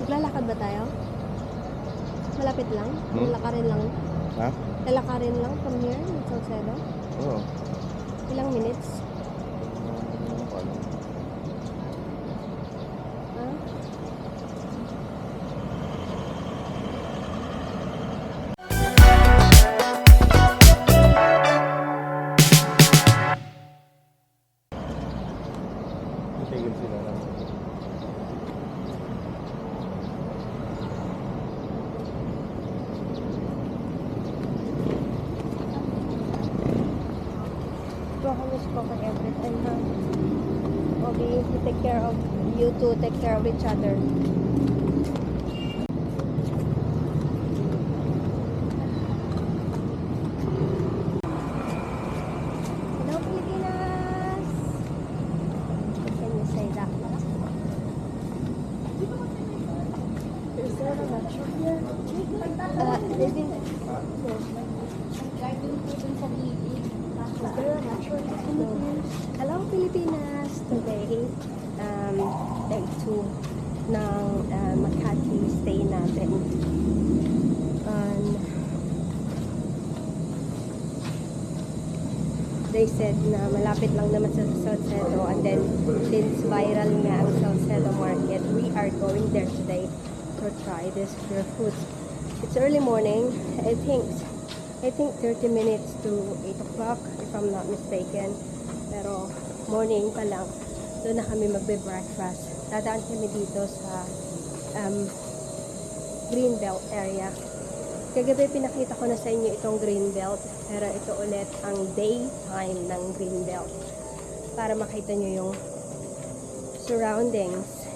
Maglalakad ba tayo? Malapit lang? Lalakarin lang? Ha? Lalakarin lang from here in Salcedo? Oo. Ilang minutes? Paano? Ha? Tigil sila na. Promise ko kay everything, ha? Bobby, you take care of you two, take care of each other. Hello, Pilipinas! Can you say that? Is there a metro here? Living... Is there a metro in the Philippines? Hello, Pilipinas! Today, day 2 ng Makati stay natin. They said na malapit lang naman sa Salcedo, and then since viral nga ang Salcedo market, we are going there today to try their foods. It's early morning. I think 30 minutes to 8 o'clock if I'm not mistaken. Pero morning pa lang, doon na kami magbe-breakfast. Dadaan kami dito sa Greenbelt area. Kagabi pinakita ko na sa inyo itong Greenbelt, pero ito ulit ang daytime ng Greenbelt para makita nyo yung surroundings.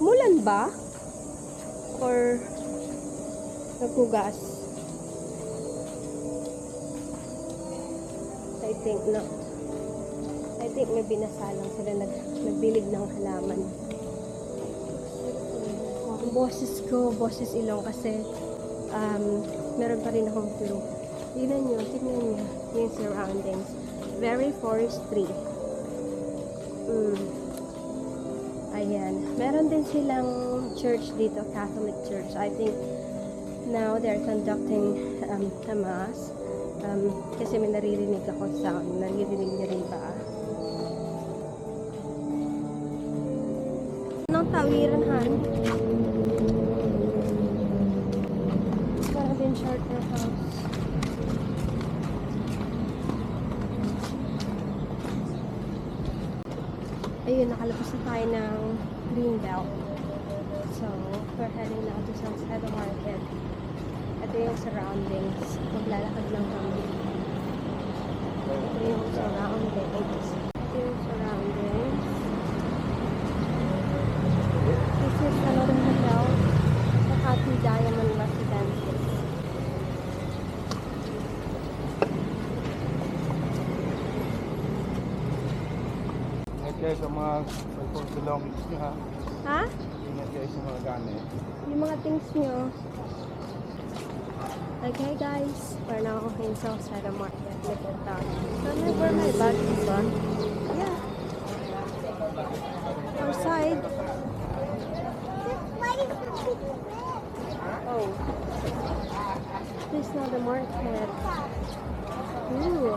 Mulan ba? Or nagkugas? I think not. I think may binasalang sila, nagbilig ng halaman. Ang boses ko, boses ilong kasi meron pa rin akong flu. Tingnan nyo yung surroundings. Very forestry. Ayan. Meron din silang church dito, Catholic Church. I think now they're conducting a mass. Kasi may naririnig ako sound. Naririnig niyo rin ba? Anong tawiran, Han? Parang din short na house. Ayun, nakalabas na tayo ng Greenbelt. So, we're heading now to Salcedo Market. Ito yung surroundings. Maglalakad lang kami. Ito yung surroundings. Ito yung surroundings. This is another hotel. Makati Diamond Residences. Ingat kayo sa mga cellphone belongings nyo, ha? Ha? Ingat kayo sa mga gamit. Yung mga things nyo. Okay guys, we're now in Salcedo Market. Look at that. Can I wear my bag this one? Yeah. Outside. Oh. This is not the market. Ooh.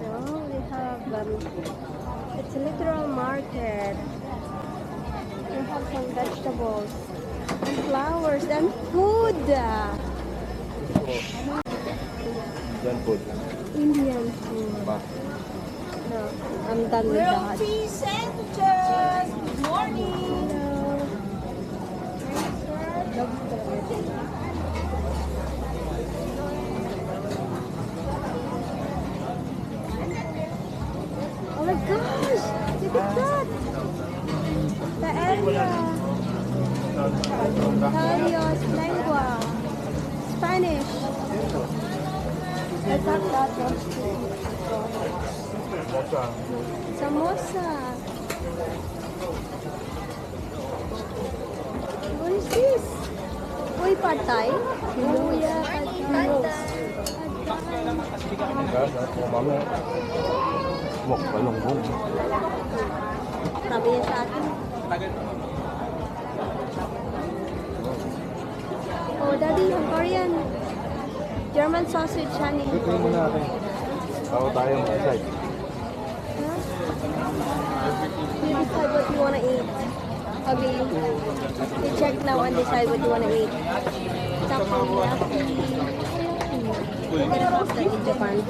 No, we have it's a literal market. We have some vegetables and flowers and food. Yan food. Indian food. Ba? No, I'm done with that. Cheese sandwiches. Good morning. Oh my gosh! Look at that! The area. Talios, lengua. Spanish. I thought that was samosa. What is this? Uy, pad thai? Luya, pad thai. Guys, ako mami. Palunggong. Sabi niya sa atin. Oh, Daddy, yung Korean. German sausage, honey. Tingnan mo natin. Bago tayo mag-decide. Huh? You decide what you wanna eat. Okay. You check now and decide what you wanna eat. Takoyaki. Pero gusto in Japan.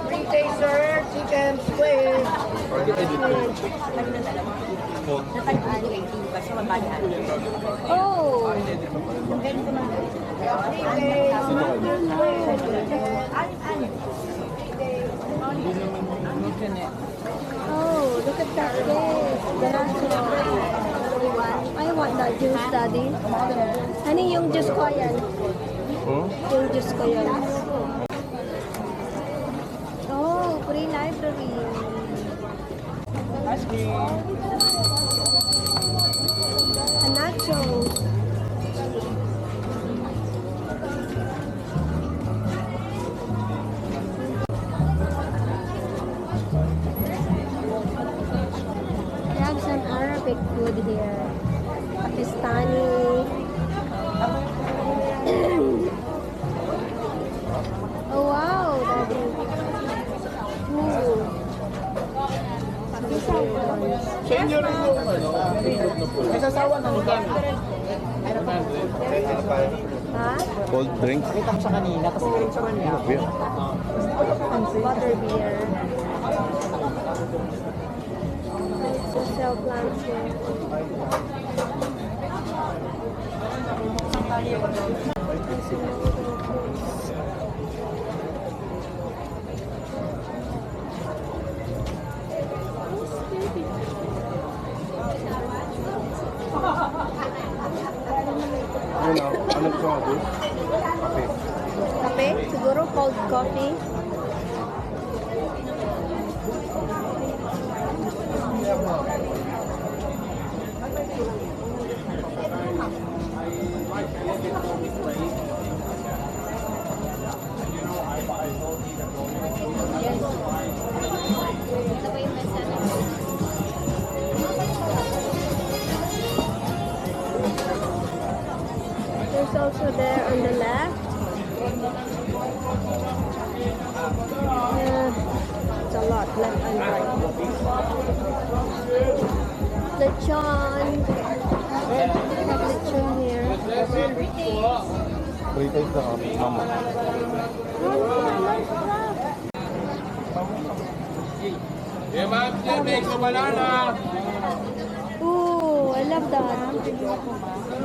Free taster, chicken split. Oh! Oh, look at that fish. Ganacho. I want that juice, Daddy. Ano yung juice ko yan? Yung juice ko yan. Oh, free library. A nacho. They have some Arabic food here. Pakistani. Oh wow, Daddy. Ooh. May sasawa na nito. Ha? Cold drink. Kita ko sa kanina kasi picture niya. Beer. Butter beer. So sell plants here. Yun o. Ano gusto mo, Bruce? Kape. Kape? Siguro cold coffee. There's also there on the left. It's a lot left and right. Lechon. We have lechon here. Free taste na kami. Mama. Yeah, ma'am, dyan may banana. Ooh, I love that.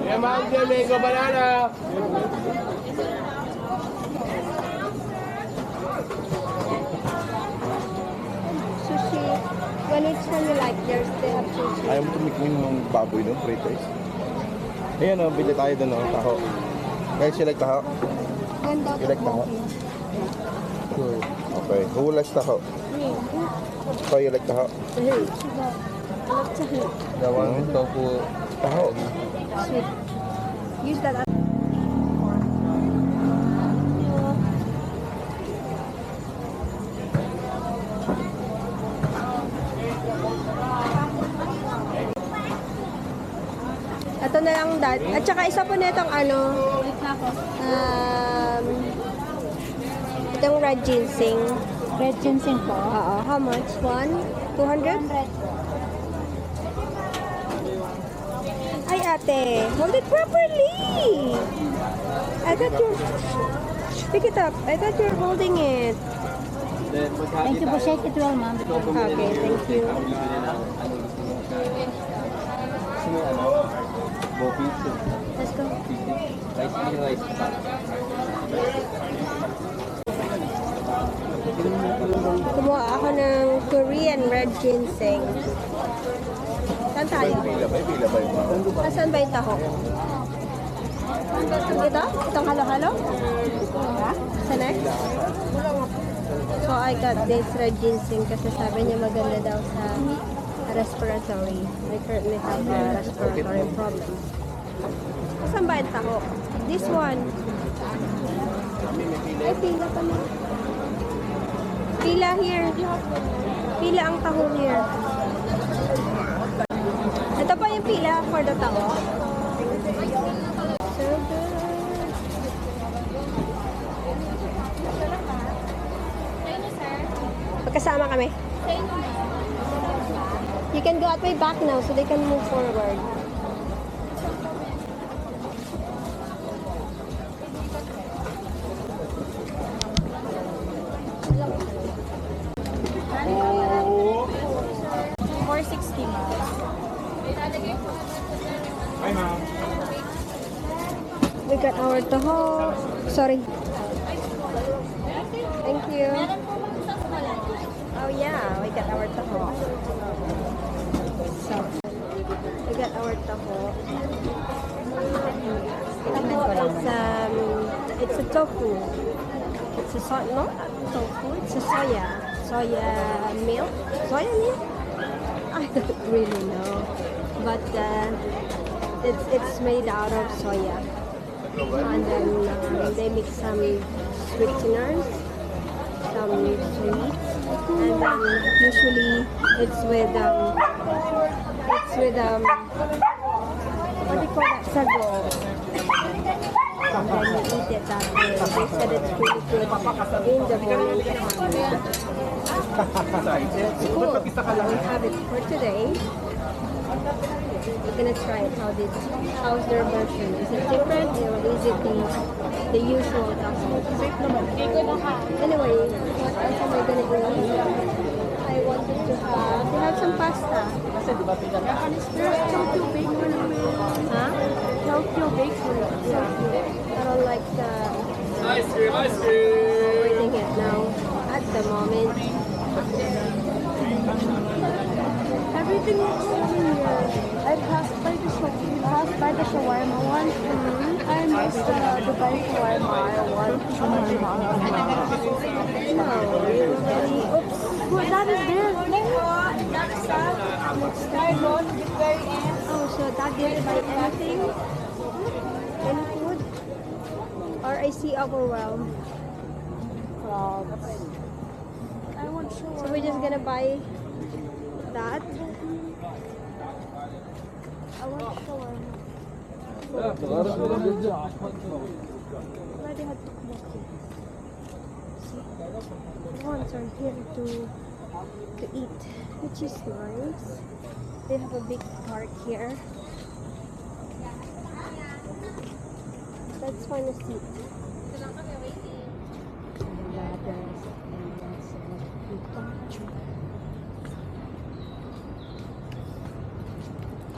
Yeah, ma'am, dyan may banana. Sushi. When it's when you like, they have sushi. Ayaw mo tumikmin ng baboy doon, free taste. Ayan o, bili tayo doon o, taho. Guys, you like taho? Ganda You like taho? Sure. Okay. Who likes taho? So you like taho? Hey, I love to eat. The one with tofu. Taho. Sweet. Use that as ito na lang, Dad. At saka isa po na itong itong red ginseng. Red ginseng po. Oo. How much? 200? Ay, ate. Hold it properly. I thought you... Pick it up. I thought you were holding it. Thank you po. Shake it well, ma'am. Okay, thank you. Let's go. Kumuha ako ng Korean red ginseng. Saan tayo? Pila ba yung Asan ba yung taho? Ito? Itong halo-halo? Sa next? So I got this red ginseng kasi sabi niya maganda daw sa respiratory. I currently have a respiratory problem. Saan ba yung taho? This one. Ay, pila pa na. Pila here. Pila ang taho here. Ito pa yung pila for the taho. So good. Magkasama kami. You can go at my back now so they can move forward. We got our taho. Sorry. Thank you. Oh yeah, we got our taho. So, we got our taho. Taho is it's a tofu. It's a not tofu. It's a soya milk. Soya milk? I don't really know, but it's made out of soya, and then they mix some sweeteners, some sweets, and then usually it's with what do you call that, sago. And then you eat it that way. They said it's really good in the morning. It's cool. We have it for today. We're gonna try it. How's their version? Is it different or is it the usual taco? Anyway, what else am I gonna eat? I wanted to have. They have some pasta. There's Tokyo bakery. Huh? Tokyo bakery. I don't like the. Ice cream. Waiting it now. At the moment. Everything looks familiar. I passed by the shawarma one. I missed the Dubai shawarma one. No, you already. Oops. Well, that is there. That's that. Oh, so that didn't buy anything? Any food? Or I see overwhelmed. I want So shawarma. we're just gonna buy that. I want shawarma. Why they had tteokbokki? See, ones are here to eat, which is nice. They have a big park here. Let's find a seat.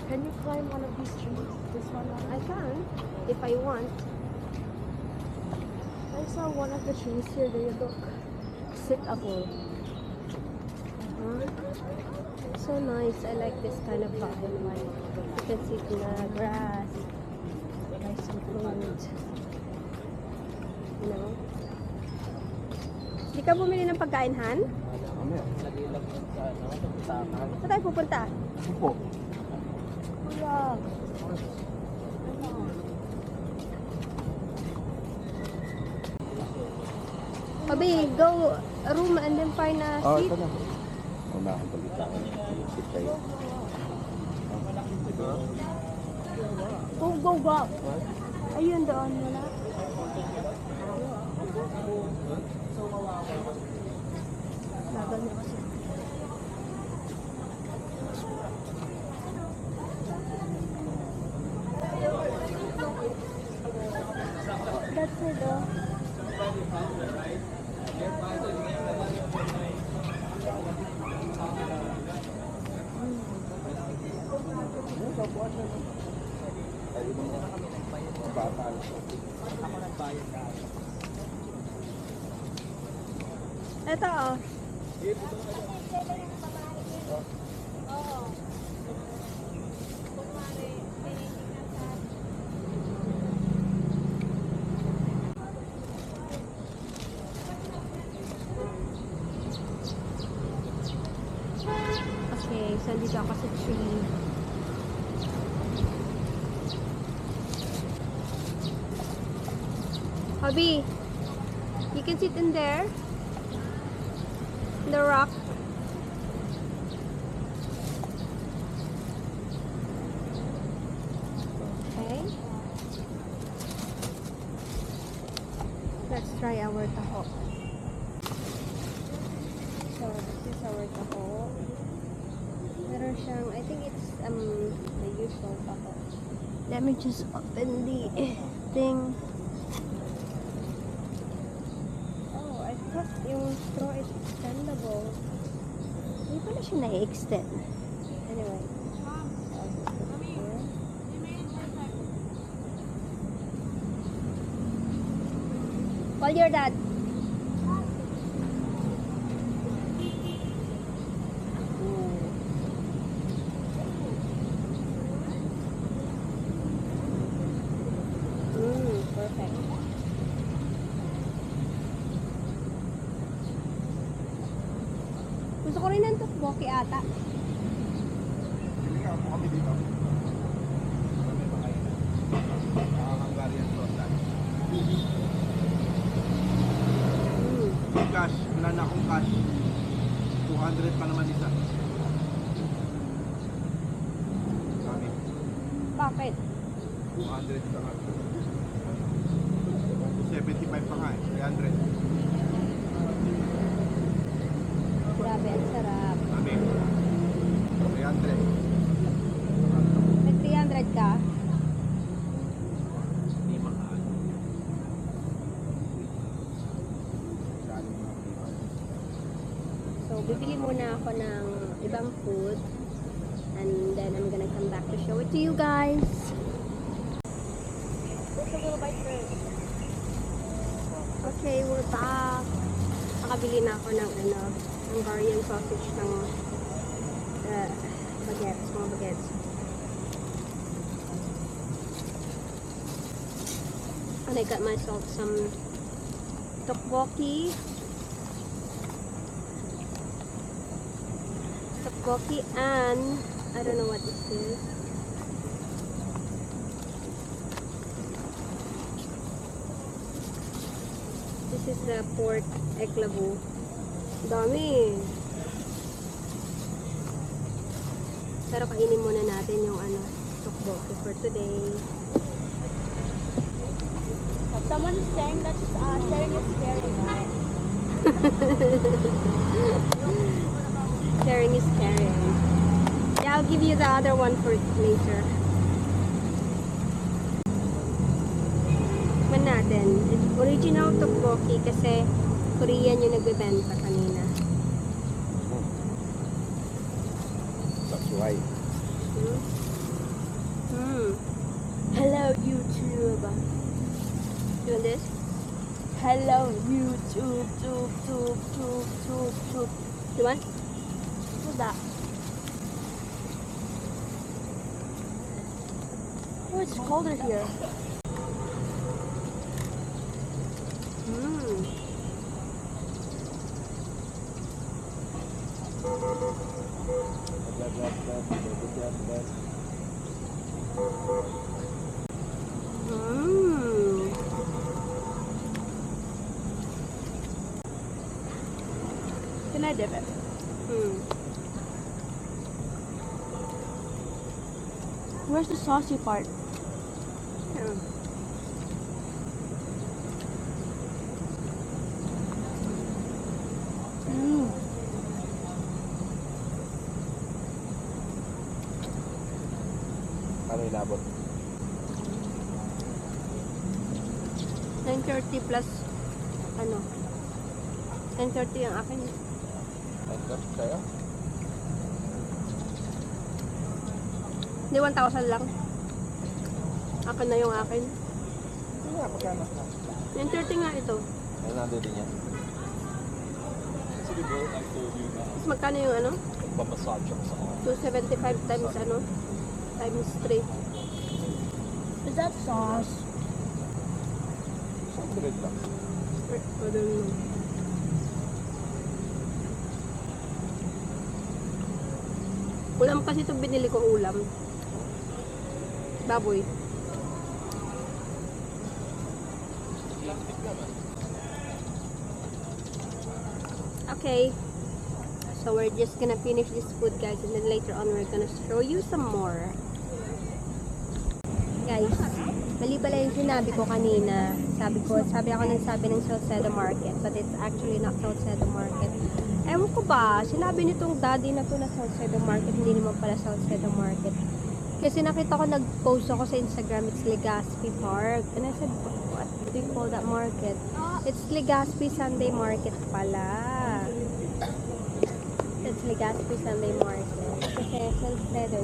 Can you climb one of these trees? This one? I can, if I want. I saw one of the trees here. There you look. Sit up. So nice. I like this kind of vibe. You can sit in the grass, buy some food. You know? Di ka bumili ng pagkain, Han? Saan tayo pupunta? Kuya. Pabi, go room and then find a Oh, seat. ito na. Unahang balita ko. Sit kayo. Go. Ayun doon wala. Laban mo kasi. That's it oh. Ito oh. Okay, so dito ako sa tree. Hubby, you can sit in there. In the rock. Okay. Let's try our taho. So, this is our taho. Meron siyang, I think it's the usual taho. Let me just open the thing. Oh, I thought yung straw is extendable. Hindi pala siya na-extend. Anyway. I'll just put it here. Call your dad. Perfect. Gusto ko rin ng tteokbokki ata. Hindi ka po kami dito. Kami ba kayo? Hungarian sausage. Cash, wala na akong cash. 200 pa naman isa. Kami, Bakit? 200 sa nga. 75 pa nga eh, 300. Grabe, ang sarap. Kami, 300. May 300 ka? Hindi mahal. So, bibili muna ako ng ibang food. And then, I'm gonna come back to show it to you guys. Just a little bite first. Okay, we're back. Nakabili na ako ng Hungarian sausage ng baguettes, mga baguettes. And I got myself some tteokbokki. And I don't know what this is. This is the pork eklavu. Dami. Pero kainin muna natin yung tteokbokki for today. Someone is saying that sharing is caring, right? Sharing is caring. Yeah, I'll give you the other one for later. Tikman natin. It's original tteokbokki kasi Korean yung nagbebenta kanina. That's right. Hello, YouTube. You want this? Hello, YouTube. Tube. You want? What's that? Oh, it's colder here. Can I dip it? Where's the saucy part? Yeah. Ano inabot? 9:30 plus 10:30 ang akin. Enter sa'yo? Hindi, 1,000 lang. Akin na yung akin. Hindi nga, pagkano na. 9:30 nga ito. Ano nandun din yan? Tapos magkano yung Pamassage ako sa mga. 275 times times 3. Is that sauce? 100 lang. I don't know. Ulam kasi ito binili ko ulam. Baboy. Okay. So we're just gonna finish this food, guys, and then later on we're gonna show you some more. Guys, mali pala yung sinabi ko kanina. Sabi ako ng Salcedo Market, but it's actually not Salcedo Market. Ewan ko ba, sinabi nitong daddy na to na Salcedo Market, hindi naman pala Salcedo Market. Kasi nakita ko, nag-post ako sa Instagram, it's Legazpi Park. And I said, what do you call that market? It's Legazpi Sunday Market pala. It's Legazpi Sunday Market. Kasi Salcedo,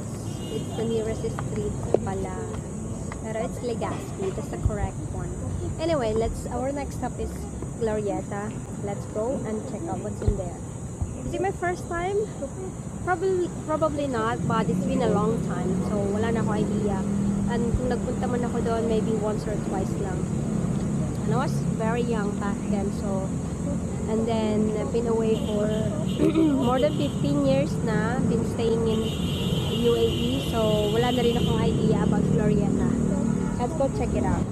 it's the nearest street pala. Pero it's Legazpi, that's the correct one. Anyway, our next stop is Glorieta. Let's go and check out what's in there. Is it my first time? Probably not, but it's been a long time. So, wala na ako idea. And kung nagpunta man ako doon, maybe once or twice lang. And I was very young back then, so... And then, I've been away for more than 15 years na. Been staying in UAE, so wala na rin akong idea about Glorieta. Let's go check it out.